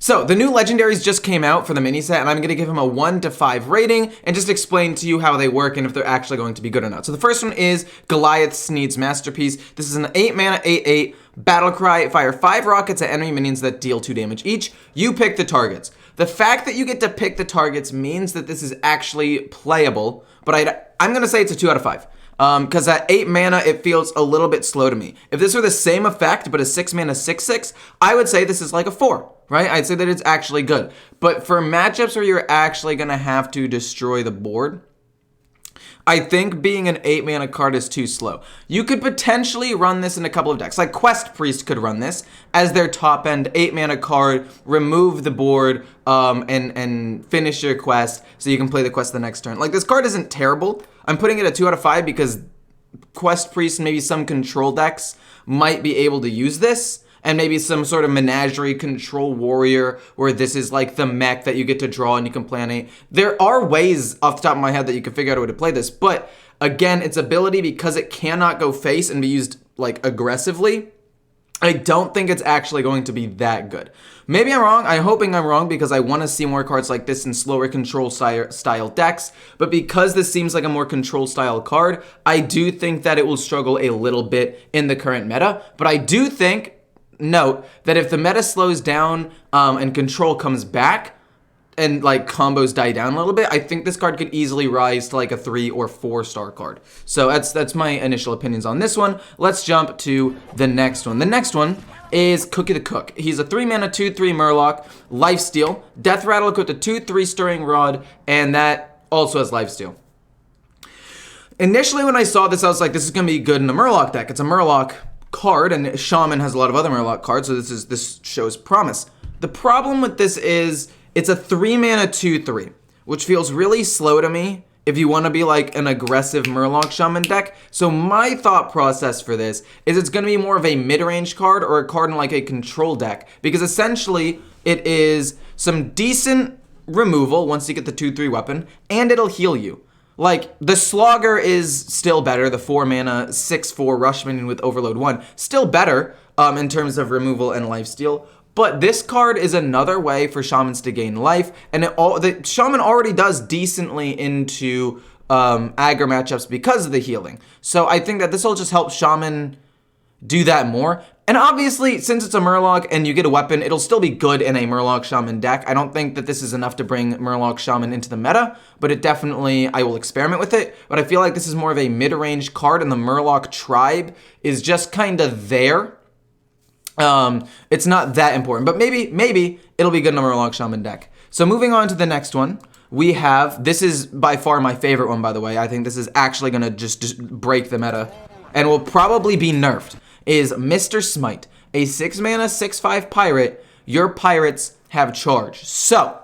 So, the new legendaries just came out for the mini set, and I'm going to give them a 1 to 5 rating and just explain to you how they work and if they're actually going to be good or not. So, the first one is Goliath, Sneed's Masterpiece. This is an 8 mana, 8/8 battle cry. Fire 5 rockets at enemy minions that deal 2 damage each. You pick the targets. The fact that you get to pick the targets means that this is actually playable, but I'm going to say it's a 2 out of 5. Because at 8 mana, it feels a little bit slow to me. If this were the same effect, but a 6 mana 6/6, I would say this is like a 4, right? I'd say that it's actually good. But for matchups where you're actually going to have to destroy the board, I think being an 8 mana card is too slow. You could potentially run this in a couple of decks. Like Quest Priest could run this as their top end 8 mana card, remove the board, and finish your quest so you can play the quest the next turn. Like, this card isn't terrible. I'm putting it a 2 out of 5 because Quest Priest and maybe some control decks might be able to use this. And maybe some sort of menagerie control warrior where this is like the mech that you get to draw and you can play on 8. There are ways off the top of my head that you can figure out a way to play this. But again, its ability, because it cannot go face and be used like aggressively, I don't think it's actually going to be that good. Maybe I'm wrong. I'm hoping I'm wrong because I want to see more cards like this in slower control style decks. But because this seems like a more control style card, I do think that it will struggle a little bit in the current meta. But I do think, note that if the meta slows down and control comes back and like combos die down a little bit, I think this card could easily rise to like a 3 or 4 star card. So that's my initial opinions on this one. Let's jump to the next one. The next one is Cookie the Cook. He's a 3 mana 2/3 Murloc, Lifesteal, Death Rattle equipped to 2/3 Stirring Rod, and that also has Lifesteal. Initially when I saw this, I was like, this is gonna be good in a Murloc deck. It's a Murloc card, and Shaman has a lot of other Murloc cards, so this shows promise. The problem with this is it's a 3 mana 2/3, which feels really slow to me if you want to be like an aggressive Murloc Shaman deck. So my thought process for this is it's going to be more of a mid-range card or a card in like a control deck, because essentially it is some decent removal once you get the 2/3 weapon, and it'll heal you. Like, the Slogger is still better, the 4 mana 6/4 rush minion with Overload 1. Still better in terms of removal and lifesteal. But this card is another way for Shamans to gain life. And the Shaman already does decently into aggro matchups because of the healing. So I think that this will just help Shaman do that more. And obviously, since it's a Murloc and you get a weapon, it'll still be good in a Murloc Shaman deck. I don't think that this is enough to bring Murloc Shaman into the meta, but it definitely, I will experiment with it. But I feel like this is more of a mid-range card, and the Murloc tribe is just kind of there. It's not that important, but maybe it'll be good in a Murloc Shaman deck. So moving on to the next one, we have, this is by far my favorite one, by the way. I think this is actually going to just break the meta and will probably be nerfed. Is Mr. Smite, a 6 mana 6/5 pirate. Your pirates have charge. So,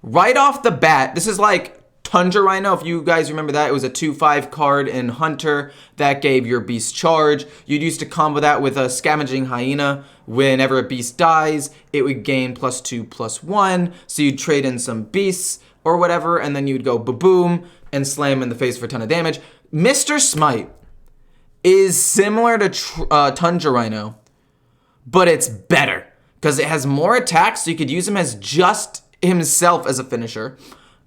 right off the bat, this is like Tundra Rhino. If you guys remember that, it was a 2/5 card in Hunter that gave your beast charge. You'd used to combo that with a Scavenging Hyena. Whenever a beast dies, it would gain +2/+1. So you'd trade in some beasts or whatever, and then you'd go ba-boom and slam in the face for a ton of damage. Mr. Smite is similar to Tundra Rhino, but it's better because it has more attacks, so you could use him as just himself as a finisher.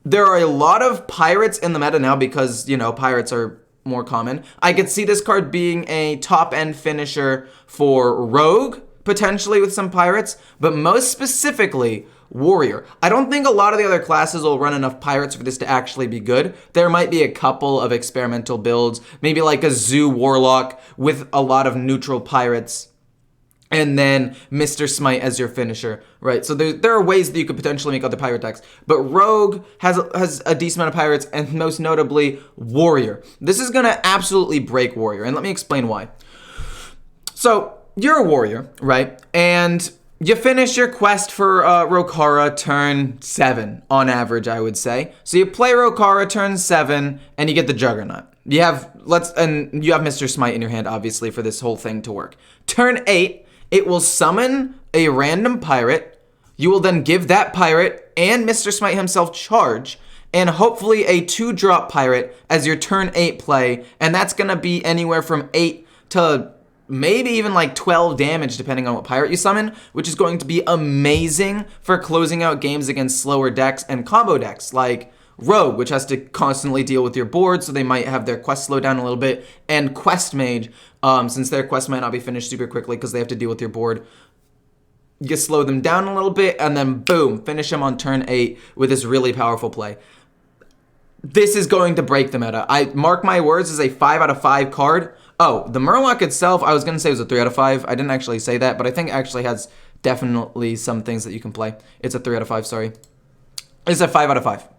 There are a lot of pirates in the meta now because, you know, pirates are more common. I could see this card being a top-end finisher for Rogue, potentially with some pirates, but most specifically, Warrior. I don't think a lot of the other classes will run enough pirates for this to actually be good. There might be a couple of experimental builds, maybe like a Zoo Warlock with a lot of neutral pirates, and then Mr. Smite as your finisher, right? So there are ways that you could potentially make other pirate decks, but Rogue has a decent amount of pirates, and most notably, Warrior. This is gonna absolutely break Warrior, and let me explain why. So, you're a warrior, right? And you finish your quest for Rokara turn 7, on average, I would say. So you play Rokara turn 7, and you get the Juggernaut. You have Mr. Smite in your hand, obviously, for this whole thing to work. Turn 8, it will summon a random pirate. You will then give that pirate and Mr. Smite himself charge, and hopefully a 2-drop pirate as your turn 8 play, and that's gonna be anywhere from 8 to maybe even like 12 damage depending on what pirate you summon, which is going to be amazing for closing out games against slower decks and combo decks like Rogue, which has to constantly deal with your board, so they might have their quest slow down a little bit, and Quest Mage, since their quest might not be finished super quickly because they have to deal with your board. You slow them down a little bit, and then boom, finish them on turn 8 with this really powerful play. This is going to break the meta. I mark my words, as a 5 out of 5 card. Oh, the Murloc itself, I was going to say it was a 3 out of 5. I didn't actually say that, but I think it actually has definitely some things that you can play. It's a 3 out of 5, sorry. It's a 5 out of 5.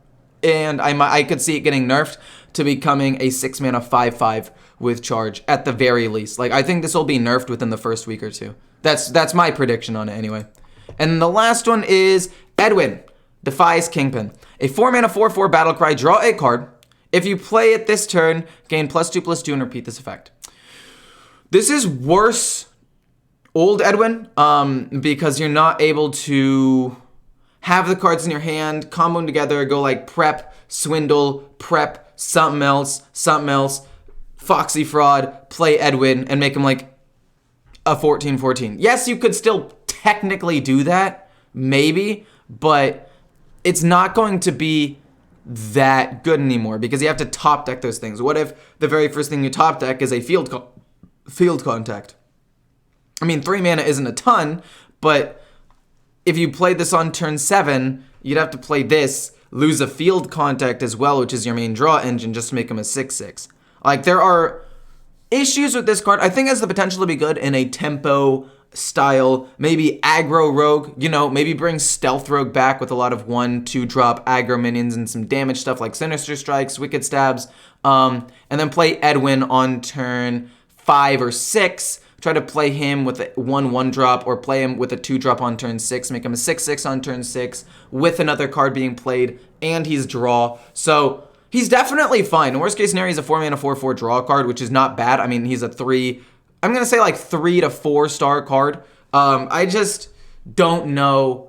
And I could see it getting nerfed to becoming a 6-mana 5/5 with charge at the very least. Like, I think this will be nerfed within the first week or two. That's my prediction on it anyway. And the last one is Edwin, Defias Kingpin. A 4-mana 4/4 battle cry, draw a card. If you play it this turn, gain +2/+2 and repeat this effect. This is worse, old Edwin, because you're not able to have the cards in your hand, combo them together, go like prep, swindle, prep, something else, Foxy Fraud, play Edwin, and make him like a 14/14. Yes, you could still technically do that, maybe, but it's not going to be that good anymore because you have to top deck those things. What if the very first thing you top deck is a field contact? I mean, 3 mana isn't a ton, but if you played this on turn 7, you'd have to play this, lose a field contact as well, which is your main draw engine, just to make him a 6/6. Like, there are issues with this card. I think it has the potential to be good in a tempo style, maybe aggro rogue, you know, maybe bring stealth rogue back with a lot of 1/2 drop aggro minions and some damage stuff like Sinister Strikes, Wicked Stabs, and then play Edwin on turn 5 or 6. Try to play him with a 1/1 drop or play him with a 2 drop on turn 6, make him a 6/6 on turn 6 with another card being played, and he's draw. So he's definitely fine. In worst case scenario, he's a 4-mana 4/4 draw card, which is not bad. I mean, he's a 3, I'm going to say like 3 to 4 star card. I just don't know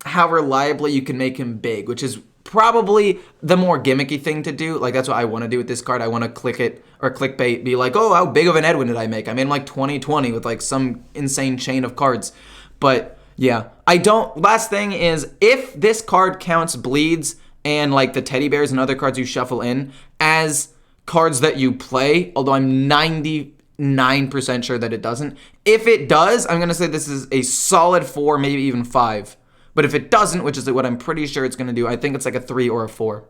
how reliably you can make him big, which is probably the more gimmicky thing to do. Like, that's what I want to do with this card. I want to click it or clickbait, be like, oh, how big of an Edwin did I make? I made him like 20/20 with like some insane chain of cards. But yeah, last thing is, if this card counts bleeds and like the teddy bears and other cards you shuffle in as cards that you play, although I'm 99% sure that it doesn't. If it does, I'm going to say this is a solid 4, maybe even 5. But if it doesn't, which is what I'm pretty sure it's going to do, I think it's like a 3 or a 4.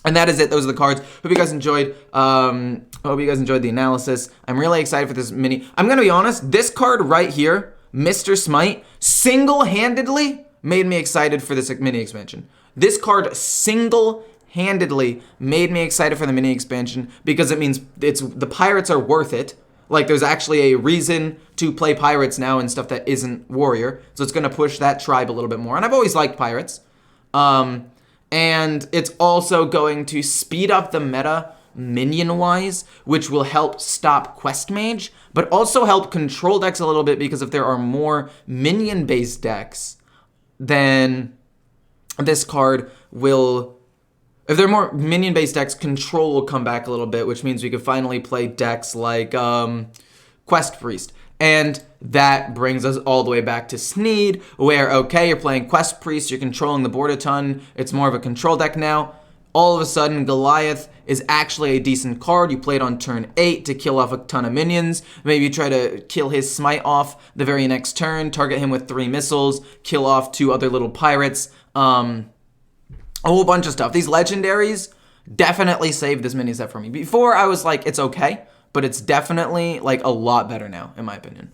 And that is it. Those are the cards. Hope you guys enjoyed. Hope you guys enjoyed the analysis. I'm really excited for this mini. I'm going to be honest. This card right here, Mr. Smite, single-handedly made me excited for this mini expansion. This card single-handedly made me excited for the mini expansion because it means the pirates are worth it. Like, there's actually a reason to play pirates now and stuff that isn't warrior. So it's going to push that tribe a little bit more. And I've always liked pirates. And it's also going to speed up the meta minion-wise, which will help stop Quest Mage, but also help control decks a little bit, because if there are more minion-based decks, then this card will... If there are more minion-based decks, control will come back a little bit, which means we could finally play decks like Quest Priest. And that brings us all the way back to Sneed, where, okay, you're playing Quest Priest, you're controlling the board a ton, it's more of a control deck now. All of a sudden, Goliath is actually a decent card. You play it on turn 8 to kill off a ton of minions. Maybe you try to kill his Smite off the very next turn, target him with 3 missiles, kill off 2 other little pirates. A whole bunch of stuff. These legendaries definitely saved this mini set for me. Before, I was like, it's okay, but it's definitely like a lot better now, in my opinion.